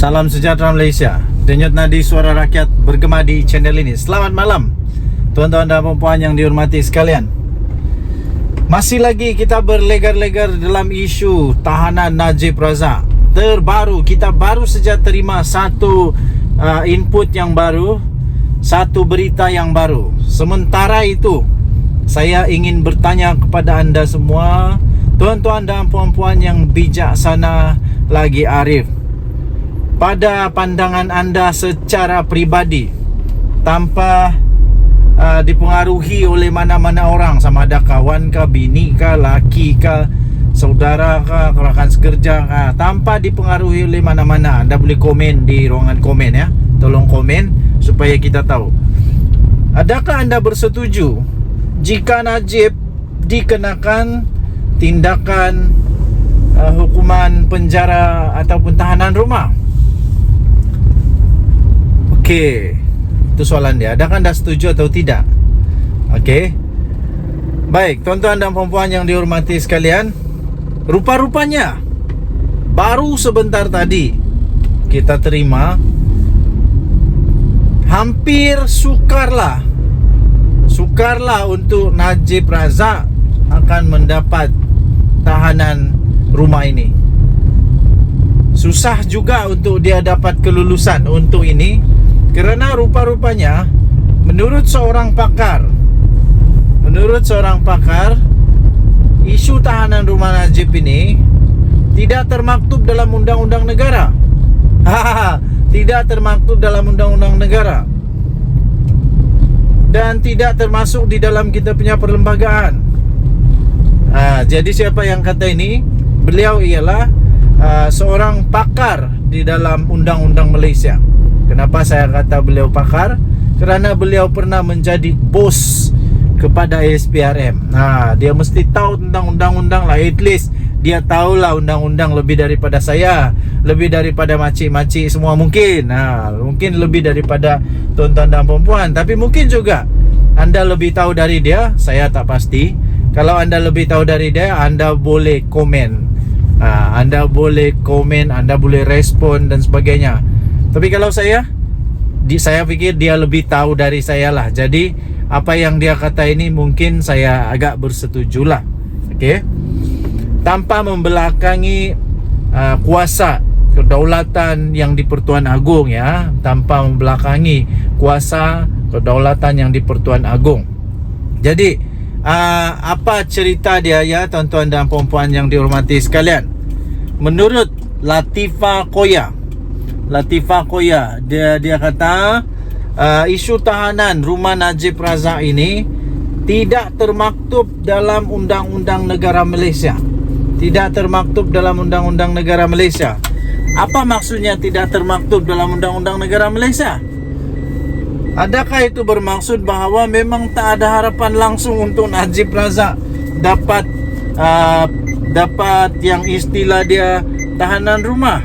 Salam sejahtera Malaysia. Denyut nadi suara rakyat bergema di channel ini. Selamat malam tuan-tuan dan puan yang dihormati sekalian. Masih lagi kita berlegar-legar dalam isu tahanan Najib Razak. Terbaru, kita baru saja terima satu input yang baru, satu berita yang baru. Sementara itu, saya ingin bertanya kepada anda semua, tuan-tuan dan puan-puan yang bijaksana lagi arif, pada pandangan anda secara peribadi, tanpa dipengaruhi oleh mana-mana orang, sama ada kawan kah, bini kah, laki kah, saudara kah, rakan sekerja kah, tanpa dipengaruhi oleh mana-mana, anda boleh komen di ruangan komen ya. Tolong komen supaya kita tahu. Adakah anda bersetuju jika Najib dikenakan tindakan hukuman penjara ataupun tahanan rumah? Okey, itu soalan dia. Adakah anda setuju atau tidak? Okey. Baik, tuan-tuan dan puan-puan yang dihormati sekalian, rupa-rupanya baru sebentar tadi kita terima, hampir sukarlah untuk Najib Razak akan mendapat tahanan rumah ini. Susah juga untuk dia dapat kelulusan untuk ini, kerana rupa-rupanya menurut seorang pakar, isu tahanan rumah Najib ini tidak termaktub dalam undang-undang negara. Tidak termaktub dalam undang-undang negara, dan tidak termasuk di dalam kita punya perlembagaan. Jadi siapa yang kata ini? Beliau ialah seorang pakar di dalam undang-undang Malaysia. Kenapa saya kata beliau pakar? Kerana beliau pernah menjadi bos kepada SPRM. Dia mesti tahu tentang undang-undang lah. At least dia tahulah undang-undang lebih daripada saya, lebih daripada makcik-makcik semua mungkin. Mungkin lebih daripada tuan-tuan dan puan-puan. Tapi mungkin juga anda lebih tahu dari dia. Saya tak pasti. Kalau anda lebih tahu dari dia, anda boleh komen. Anda boleh komen, anda boleh respon dan sebagainya. Tapi kalau saya fikir dia lebih tahu dari saya lah. Jadi apa yang dia kata ini mungkin saya agak bersetujulah. Okey. Tanpa membelakangi kuasa kedaulatan yang di Pertuan Agong ya, tanpa membelakangi kuasa kedaulatan yang di Pertuan Agong. Jadi apa cerita dia ya, tuan-tuan dan puan-puan yang dihormati sekalian? Menurut Latifah Koya, dia kata isu tahanan rumah Najib Razak ini tidak termaktub dalam undang-undang negara Malaysia. Tidak termaktub dalam undang-undang negara Malaysia. Apa maksudnya tidak termaktub dalam undang-undang negara Malaysia? Adakah itu bermaksud bahawa memang tak ada harapan langsung untuk Najib Razak dapat yang istilah dia tahanan rumah?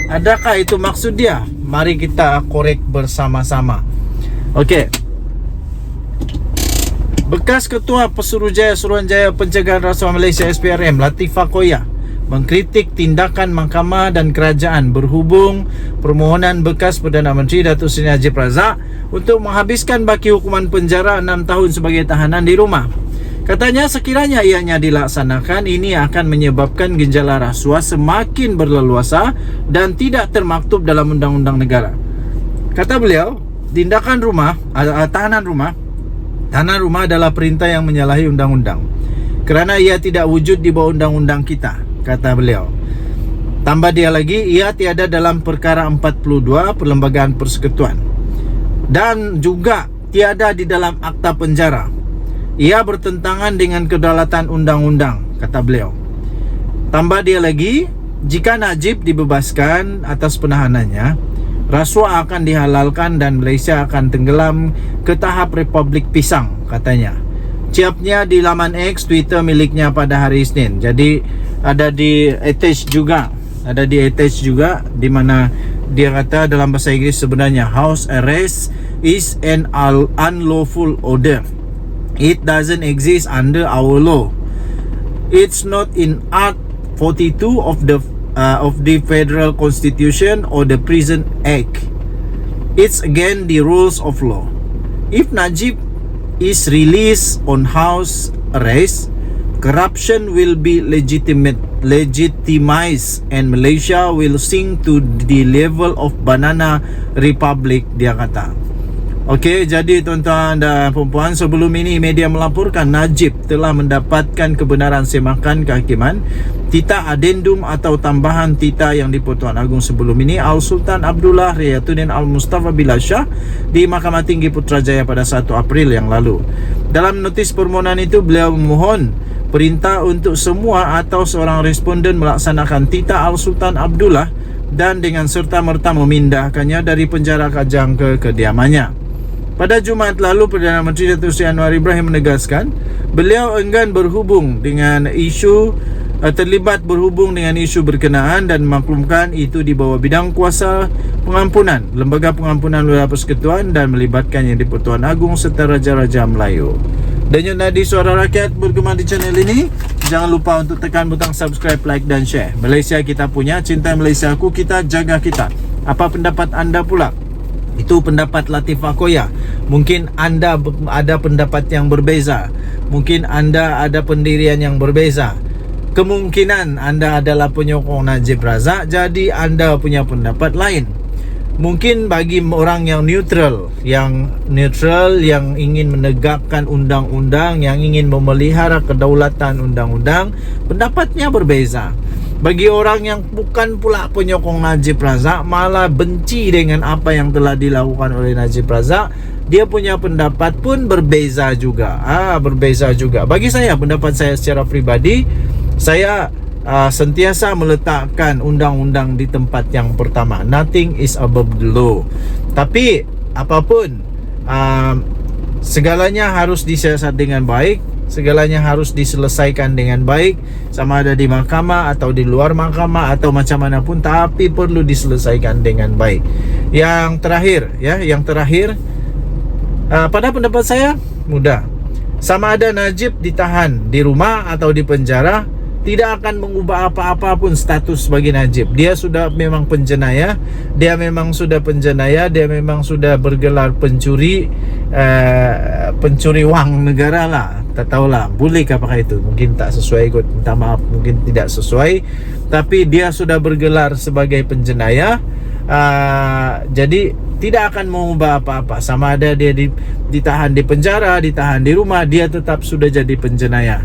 Adakah itu maksud dia? Mari kita korek bersama-sama. Okey. Bekas Ketua Pesuruhjaya Suruhanjaya Pencegahan Rasuah Malaysia SPRM, Latifah Koya, mengkritik tindakan mahkamah dan kerajaan berhubung permohonan bekas Perdana Menteri Datuk Seri Najib Razak untuk menghabiskan baki hukuman penjara 6 tahun sebagai tahanan di rumah. Katanya sekiranya ianya dilaksanakan, ini akan menyebabkan genjala rasuah semakin berleluasa dan tidak termaktub dalam undang-undang negara. Kata beliau, tindakan tahanan rumah adalah perintah yang menyalahi undang-undang, kerana ia tidak wujud di bawah undang-undang kita, kata beliau. Tambah dia lagi, ia tiada dalam perkara 42 Perlembagaan Persekutuan, dan juga tiada di dalam akta penjara. Ia bertentangan dengan kedaulatan undang-undang, kata beliau. Tambah dia lagi, jika Najib dibebaskan atas penahanannya, rasuah akan dihalalkan dan Malaysia akan tenggelam ke tahap Republik Pisang, katanya. Ciapnya di laman X Twitter miliknya pada hari Isnin. Jadi ada di attach juga di mana dia kata dalam bahasa Inggeris sebenarnya house arrest is an unlawful order. It doesn't exist under our law. It's not in Art 42 of the of the Federal Constitution or the Prison Act. It's again the rules of law. If Najib is released on house arrest, corruption will be legitimized and Malaysia will sink to the level of banana republic, dia kata. Okey, jadi tuan-tuan dan puan-puan, sebelum ini media melaporkan Najib telah mendapatkan kebenaran semakan kehakiman titah adendum atau tambahan titah yang di-Pertuan Agong sebelum ini Al-Sultan Abdullah Riyatuddin Al-Mustafa Billah Shah di Mahkamah Tinggi Putrajaya pada 1 April yang lalu. Dalam notis permohonan itu, beliau memohon perintah untuk semua atau seorang responden melaksanakan titah Al-Sultan Abdullah dan dengan serta-merta memindahkannya dari penjara Kajang ke kediamannya. Pada Jumaat lalu, Perdana Menteri Datuk Seri Anwar Ibrahim menegaskan beliau enggan terlibat berhubung dengan isu berkenaan dan memaklumkan itu di bawah bidang kuasa pengampunan, Lembaga Pengampunan Wilayah Persekutuan dan melibatkan Yang di-Pertuan Agong serta Raja-Raja Melayu. Denyut nadi suara rakyat bergema di channel ini. Jangan lupa untuk tekan butang subscribe, like dan share. Malaysia kita punya, cinta Malaysia aku, kita jaga kita. Apa pendapat anda pula? Itu pendapat Latifah Koya. Mungkin anda ada pendapat yang berbeza. Mungkin anda ada pendirian yang berbeza. Kemungkinan anda adalah penyokong Najib Razak, jadi anda punya pendapat lain. Mungkin bagi orang yang neutral, yang ingin menegakkan undang-undang, yang ingin memelihara kedaulatan undang-undang, pendapatnya berbeza. Bagi orang yang bukan pula penyokong Najib Razak, malah benci dengan apa yang telah dilakukan oleh Najib Razak, dia punya pendapat pun berbeza juga. Berbeza juga. Bagi saya, pendapat saya secara pribadi, saya sentiasa meletakkan undang-undang di tempat yang pertama. Nothing is above the law. Tapi apapun, segalanya harus disiasat dengan baik. Segalanya harus diselesaikan dengan baik, sama ada di mahkamah atau di luar mahkamah atau macam mana pun, tapi perlu diselesaikan dengan baik. Yang terakhir, pada pendapat saya mudah. Sama ada Najib ditahan di rumah atau di penjara, tidak akan mengubah apa-apa pun status bagi Najib. Dia sudah memang penjenayah, dia memang sudah bergelar pencuri wang negara lah. Tak tahulah, bolehkah pakai itu? Mungkin tak sesuai kot, minta maaf, mungkin tidak sesuai. Tapi dia sudah bergelar sebagai penjenayah, jadi tidak akan mengubah apa-apa. Sama ada dia ditahan di penjara, ditahan di rumah, dia tetap sudah jadi penjenayah.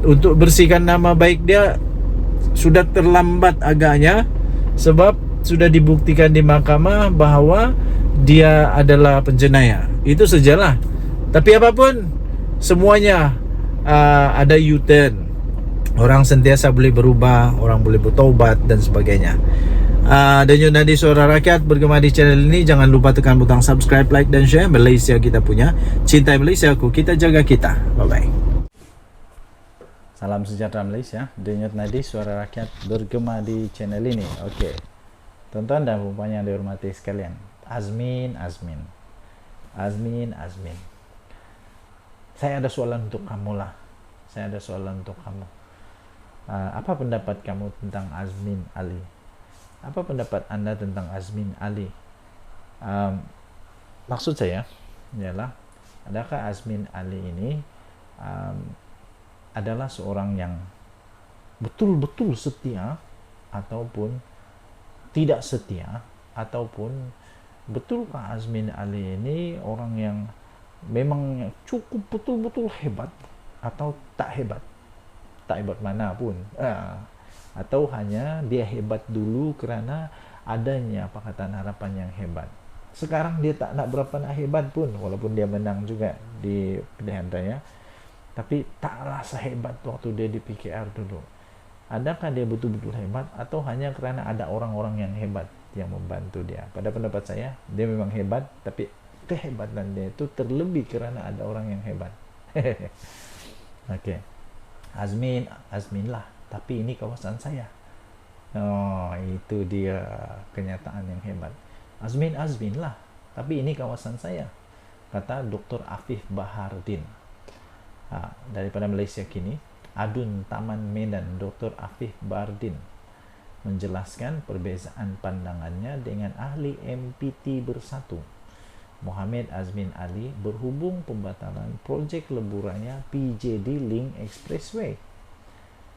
Untuk bersihkan nama baik dia sudah terlambat agaknya, sebab sudah dibuktikan di mahkamah bahawa dia adalah penjenayah. Itu sajalah. Tapi apapun, semuanya ada U-turn. Orang sentiasa boleh berubah, orang boleh bertaubat dan sebagainya. Denyut nadi suara rakyat bergema di channel ini. Jangan lupa tekan butang subscribe, like dan share. Malaysia kita punya, cintai Malaysia aku, kita jaga kita. Bye bye. Salam sejahtera Malaysia. Denyut nadi suara rakyat bergema di channel ini. Okey, tuan-tuan dan puan yang dihormati sekalian, Azmin. Saya ada soalan untuk kamu lah. Apa pendapat kamu tentang Azmin Ali? Apa pendapat anda tentang Azmin Ali? Maksud saya ialah, adakah Azmin Ali ini adalah seorang yang betul-betul setia ataupun tidak setia, ataupun betulkah Azmin Ali ini orang yang memang cukup betul-betul hebat atau tak hebat mana pun, atau hanya dia hebat dulu kerana adanya Pakatan Harapan yang hebat. Sekarang dia tak nak berapa nak hebat pun, walaupun dia menang juga di pilihan raya, tapi taklah sehebat waktu dia di PKR dulu. Adakah dia betul-betul hebat atau hanya kerana ada orang-orang yang hebat yang membantu dia? Pada pendapat saya, dia memang hebat, tapi kehebatan dia itu terlebih kerana ada orang yang hebat. Okey, Azmin lah, tapi ini kawasan saya. Itu dia kenyataan yang hebat. Azmin lah, tapi ini kawasan saya, kata Dr. Afif Bahardin. Daripada Malaysia Kini, Adun Taman Medan, Dr. Afif Bahardin menjelaskan perbezaan pandangannya dengan ahli MPT Bersatu, Muhammad Azmin Ali, berhubung pembatalan proyek leburannya PJD Link Expressway.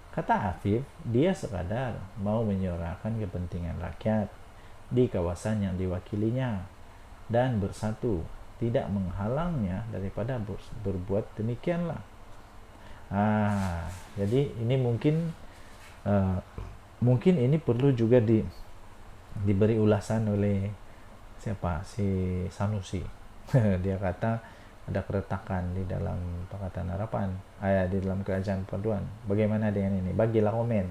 Kata Afif, dia sekadar mau menyuarakan kepentingan rakyat di kawasan yang diwakilinya dan Bersatu tidak menghalangnya daripada berbuat demikianlah. Jadi ini mungkin ini perlu juga diberi ulasan oleh siapa, si Sanusi. Dia kata ada keretakan di dalam Pakatan Harapan, di dalam Kerajaan Paduan. Bagaimana dengan ini? Bagilah komen.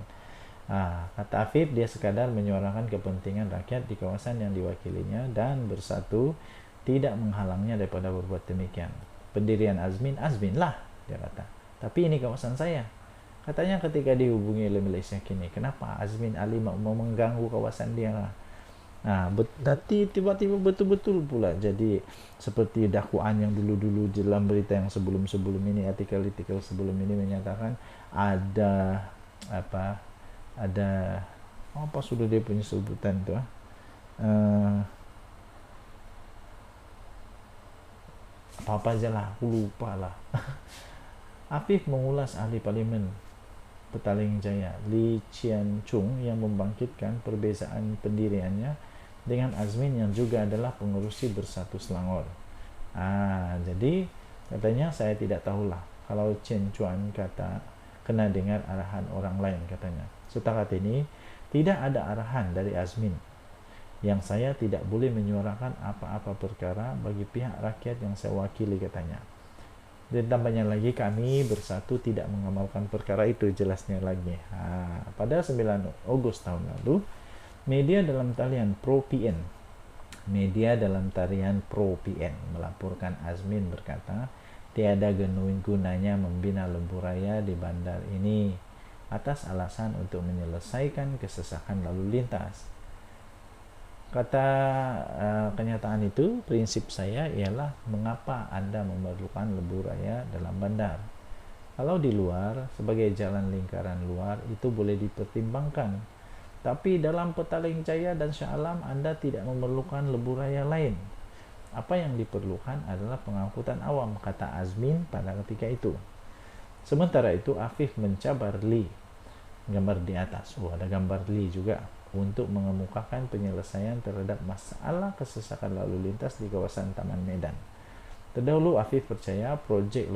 Kata Afif, dia sekadar menyuarakan kepentingan rakyat di kawasan yang diwakilinya dan Bersatu tidak menghalangnya daripada berbuat demikian. Pendirian Azmin lah, dia kata. Tapi ini kawasan saya. Katanya ketika dihubungi oleh Malaysia kini, kenapa Azmin Ali mau mengganggu kawasan dia? Nanti tiba-tiba betul-betul pula jadi seperti dakwaan yang dulu-dulu dalam berita yang sebelum-sebelum ini, artikel-artikel sebelum ini menyatakan ada apa sudah dia punya sebutan itu apa aja lah, aku lupa lah. Afif mengulas ahli parlimen Petaling Jaya Lee Chian Chung yang membangkitkan perbezaan pendiriannya dengan Azmin yang juga adalah pengurusi Bersatu Selangor. Jadi katanya saya tidak tahulah kalau Chen Chuan kata kena dengar arahan orang lain katanya. Setakat ini tidak ada arahan dari Azmin yang saya tidak boleh menyuarakan apa-apa perkara bagi pihak rakyat yang saya wakili katanya. Dan tambahnya lagi, kami Bersatu tidak mengamalkan perkara itu, jelasnya lagi. Pada 9 Agustus tahun lalu, media dalam talian Pro PN melaporkan Azmin berkata tiada gunanya membina lembu raya di bandar ini atas alasan untuk menyelesaikan kesesakan lalu lintas. Kata kenyataan itu, prinsip saya ialah mengapa Anda memerlukan lebuh raya dalam bandar. Kalau di luar, sebagai jalan lingkaran luar, itu boleh dipertimbangkan. Tapi dalam Petaling Jaya dan Shah Alam, Anda tidak memerlukan lebuh raya lain. Apa yang diperlukan adalah pengangkutan awam, kata Azmin pada ketika itu. Sementara itu, Afif mencabar Lee. Gambar di atas, ada gambar Lee juga, untuk mengemukakan penyelesaian terhadap masalah kesesakan lalu lintas di kawasan Taman Medan. Terdahulu Afif percaya proyek